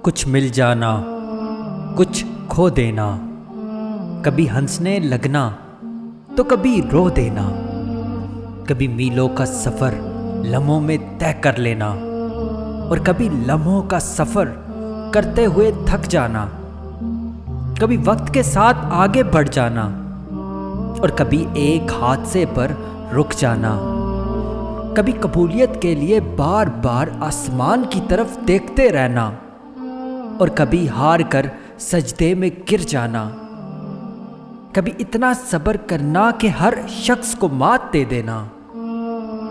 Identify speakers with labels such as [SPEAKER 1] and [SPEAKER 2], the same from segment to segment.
[SPEAKER 1] कुछ मिल जाना, कुछ खो देना, कभी हंसने लगना तो कभी रो देना, कभी मीलों का सफ़र लम्हों में तय कर लेना और कभी लम्हों का सफ़र करते हुए थक जाना, कभी वक्त के साथ आगे बढ़ जाना और कभी एक हादसे पर रुक जाना, कभी कबूलियत के लिए बार बार आसमान की तरफ देखते रहना और कभी हार कर सजदे में गिर जाना, कभी इतना सब्र करना कि हर शख्स को मात दे देना,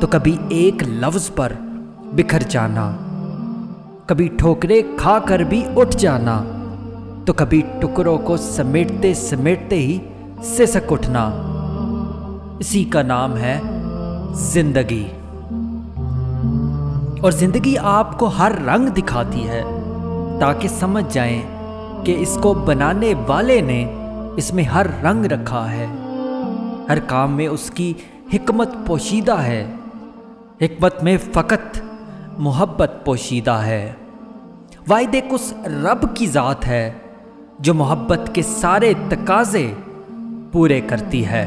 [SPEAKER 1] तो कभी एक लफ्ज़ पर बिखर जाना, कभी ठोकरें खाकर भी उठ जाना, तो कभी टुकड़ों को समेटते समेटते ही सिसक उठना। इसी का नाम है जिंदगी। और जिंदगी आपको हर रंग दिखाती है ताकि समझ जाएं कि इसको बनाने वाले ने इसमें हर रंग रखा है। हर काम में उसकी हिकमत पोशीदा है, हिकमत में फ़कत मोहब्बत पोशीदा है। वाहिद एक उस रब की ज़ात है जो मोहब्बत के सारे तकाज़े पूरे करती है।